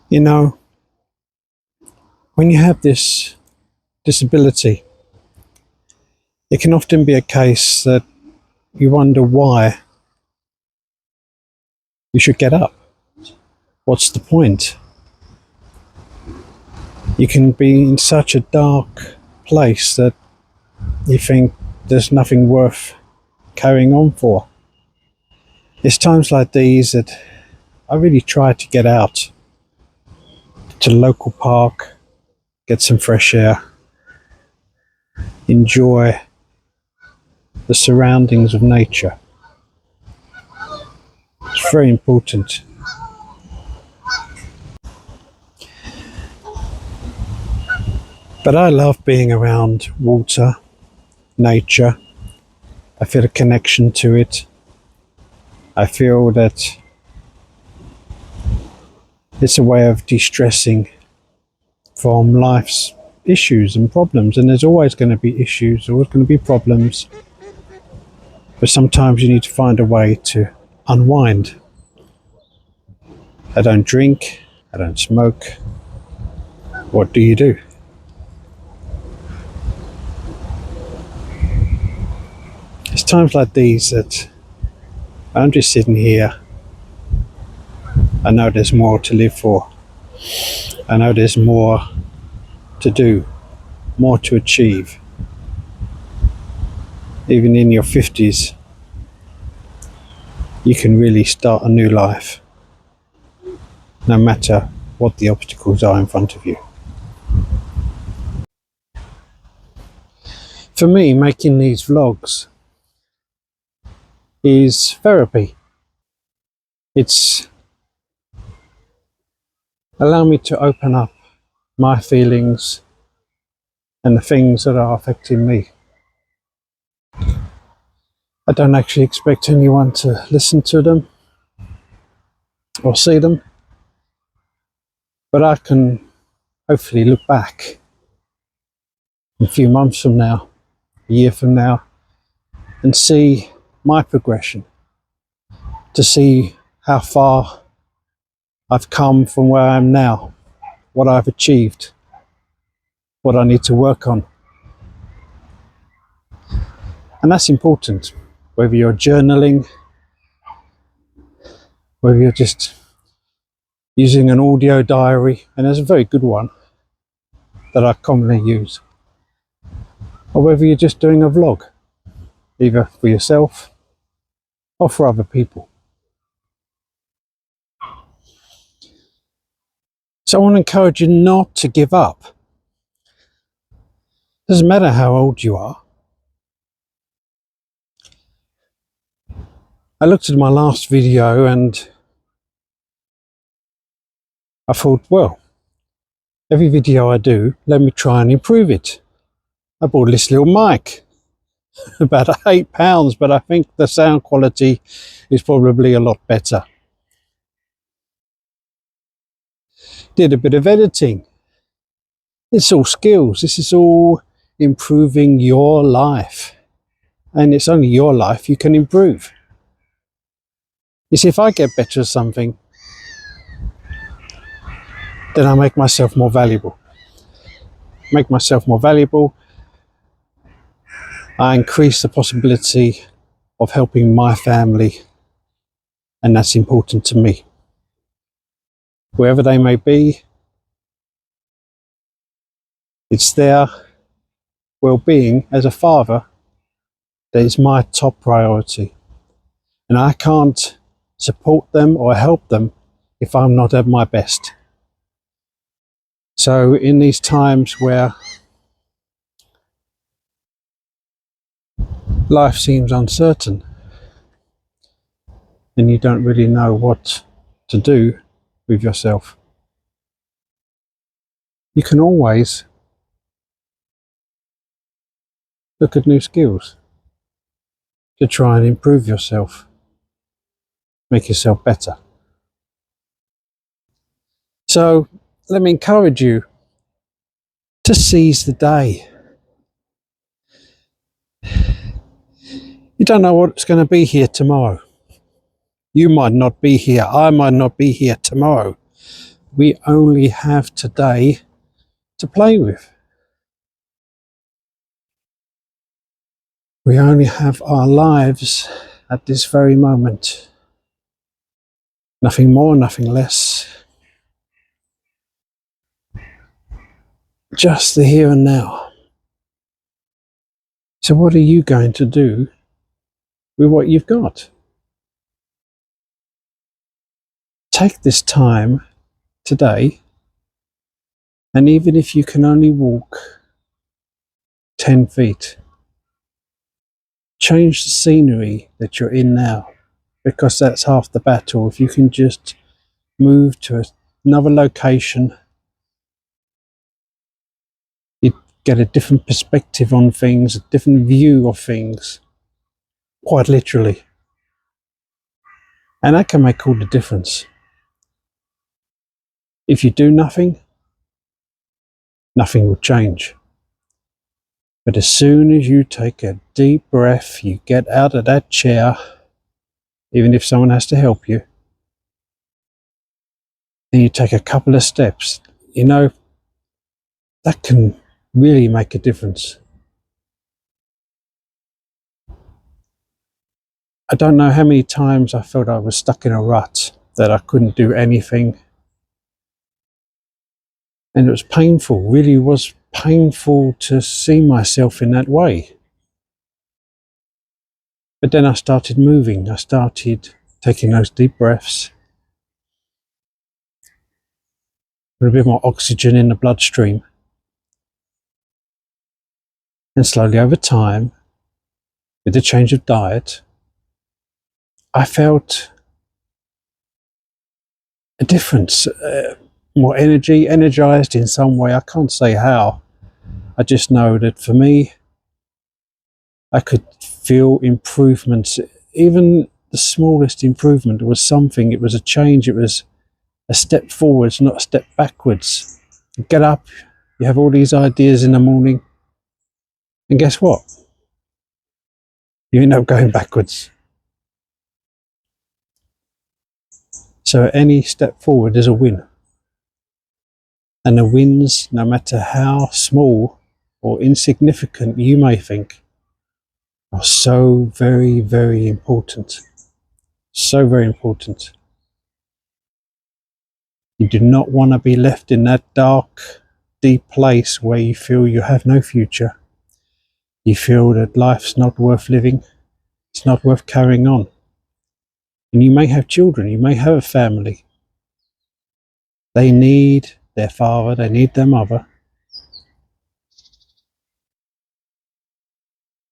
You know, when you have this disability, it can often be a case that you wonder why you should get up. What's the point? You can be in such a dark place that you think there's nothing worth carrying on for. It's times like these that I really try to get out to the local park, get some fresh air, enjoy the surroundings of nature. It's very important. But I love being around water, nature. I feel a connection to it. I feel that it's a way of de-stressing from life's issues and problems. And there's always going to be issues, always going to be problems. But sometimes you need to find a way to unwind. I don't drink, I don't smoke. What do you do? It's times like these that I'm just sitting here. I know there's more to live for. I know there's more to do, more to achieve. Even in your 50s, you can really start a new life, no matter what the obstacles are in front of you. For me, making these vlogs is therapy. It's allowing me to open up my feelings and the things that are affecting me. I don't actually expect anyone to listen to them or see them, but I can hopefully look back a few months from now, a year from now, and see my progression, to see how far I've come from where I am now, what I've achieved, what I need to work on. And that's important, whether you're journaling, whether you're just using an audio diary, and there's a very good one that I commonly use, or whether you're just doing a vlog, either for yourself or for other people. So I want to encourage you not to give up. Doesn't matter how old you are. I looked at my last video and I thought, well, every video I do, let me try and improve it. I bought this little mic, about £8, but I think the sound quality is probably a lot better. Did a bit of editing. It's all skills. This is all improving your life. And it's only your life you can improve. You see, if I get better at something, then I make myself more valuable. Make myself more valuable. I increase the possibility of helping my family, and that's important to me. Wherever they may be, it's their well-being as a father that is my top priority. And I can't support them or help them if I'm not at my best. So in these times where life seems uncertain and you don't really know what to do with yourself, you can always look at new skills to try and improve yourself, make yourself better. So let me encourage you to seize the day. You don't know what's going to be here tomorrow. You might not be here. I might not be here tomorrow. We only have today to play with. We only have our lives at this very moment. Nothing more, nothing less. Just the here and now. So what are you going to do with what you've got? Take this time today, and even if you can only walk 10 feet, change the scenery that you're in now, because that's half the battle. If you can just move to another location, you get a different perspective on things, a different view of things, quite literally. And that can make all the difference. If you do nothing, nothing will change. But as soon as you take a deep breath, you get out of that chair, even if someone has to help you, and you take a couple of steps, you know, that can really make a difference. I don't know how many times I felt I was stuck in a rut, that I couldn't do anything. And it was painful, really was painful to see myself in that way. But then I started moving. I started taking those deep breaths, with a bit more oxygen in the bloodstream. And slowly over time, with the change of diet, I felt a difference, more energy, energized in some way. I can't say how. I just know that for me, I could feel improvements. Even the smallest improvement was something. It was a change. It was a step forwards, not a step backwards. You get up, you have all these ideas in the morning, and guess what? You end up going backwards. So any step forward is a win. And the wins, no matter how small or insignificant you may think, are so very, very important. So very important. You do not want to be left in that dark, deep place where you feel you have no future. You feel that life's not worth living. It's not worth carrying on. And you may have children, you may have a family. They need their father, they need their mother.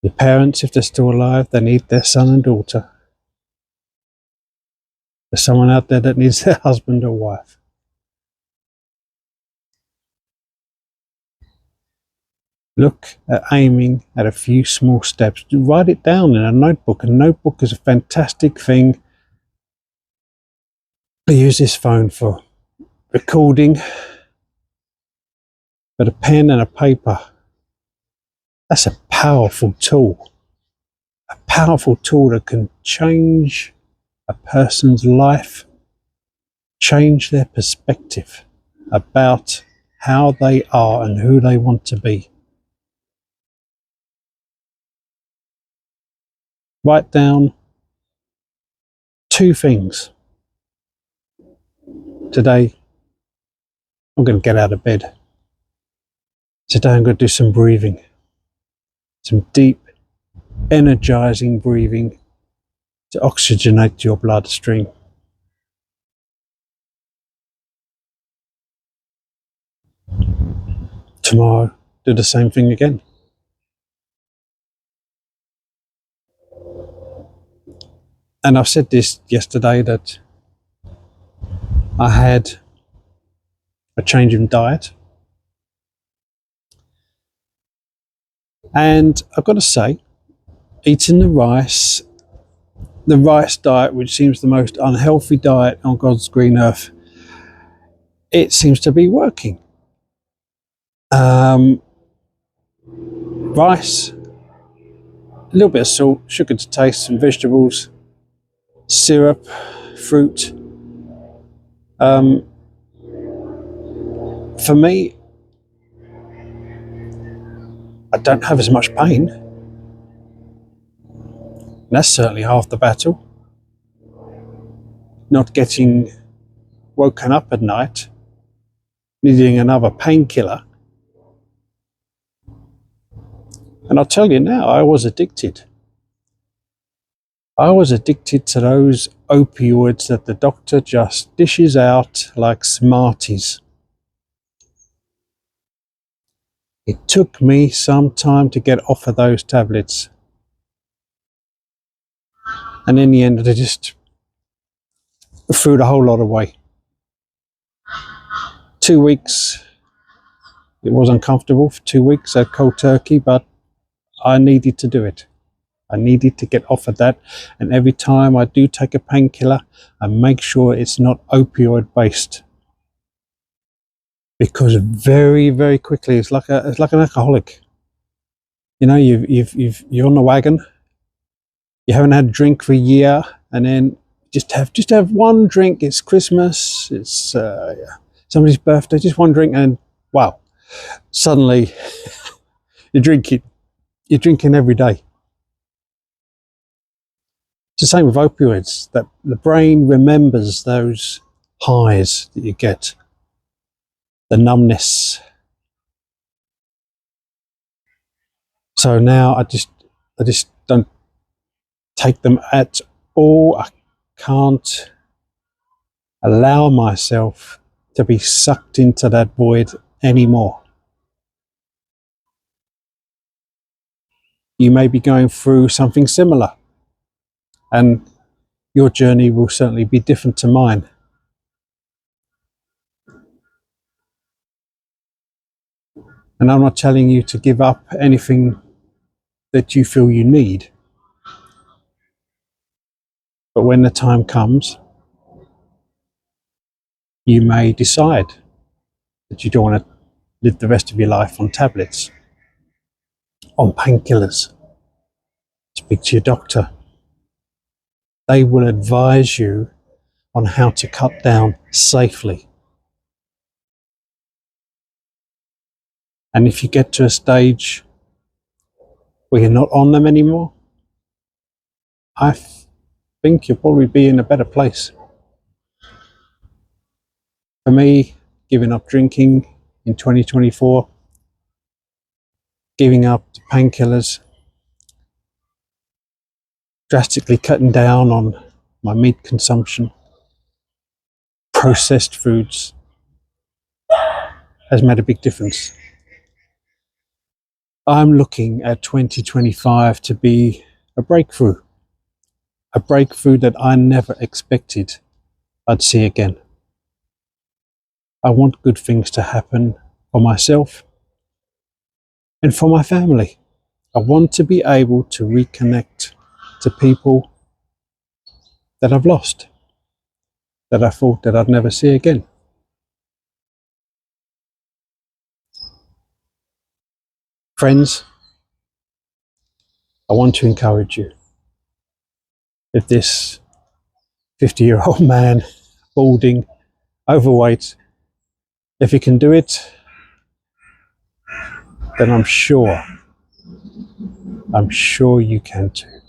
Your parents, if they're still alive, they need their son and daughter. There's someone out there that needs their husband or wife. Look at aiming at a few small steps. Write it down in a notebook. A notebook is a fantastic thing. I use this phone for recording, but a pen and a paper, that's a powerful tool. A powerful tool that can change a person's life, change their perspective about how they are and who they want to be. Write down 2 things. Today, I'm going to get out of bed. Today, I'm going to do some breathing. Some deep, energizing breathing to oxygenate your bloodstream. Tomorrow, do the same thing again. And I've said this yesterday that I had a change in diet. And I've got to say, eating the rice diet, which seems the most unhealthy diet on God's green earth, it seems to be working. Rice, a little bit of salt, sugar to taste, some vegetables, syrup, fruit, For me, I don't have as much pain. And that's certainly half the battle. Not getting woken up at night, needing another painkiller. And I'll tell you now, I was addicted. I was addicted to those opioids that the doctor just dishes out like Smarties. It took me some time to get off of those tablets. And in the end, I just threw the whole lot away. 2 weeks, it was uncomfortable for 2 weeks at cold turkey, but I needed to do it. I needed to get off of that. And every time I do take a painkiller, I make sure it's not opioid based. Because very, very quickly, it's like an alcoholic. You know, you're on the wagon. You haven't had a drink for a year, and then just have one drink. It's Christmas. It's somebody's birthday. Just one drink, and wow, suddenly you're drinking. You're drinking every day. It's the same with opioids. That the brain remembers those highs that you get, the numbness. So now I just don't take them at all. I can't allow myself to be sucked into that void anymore. You may be going through something similar, and your journey will certainly be different to mine. And I'm not telling you to give up anything that you feel you need. But when the time comes, you may decide that you don't want to live the rest of your life on tablets, on painkillers. Speak to your doctor. They will advise you on how to cut down safely. And if you get to a stage where you're not on them anymore, I think you'll probably be in a better place. For me, giving up drinking in 2024, giving up painkillers, drastically cutting down on my meat consumption, processed foods, has made a big difference. I'm looking at 2025 to be a breakthrough that I never expected I'd see again. I want good things to happen for myself and for my family. I want to be able to reconnect to people that I've lost, that I thought that I'd never see again. Friends, I want to encourage you. If this 50-year-old man, balding, overweight, if he can do it, then I'm sure you can too.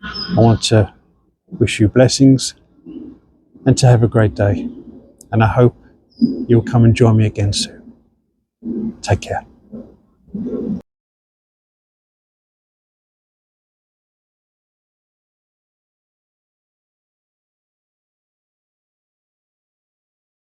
I want to wish you blessings and to have a great day. And I hope you'll come and join me again soon. Take care.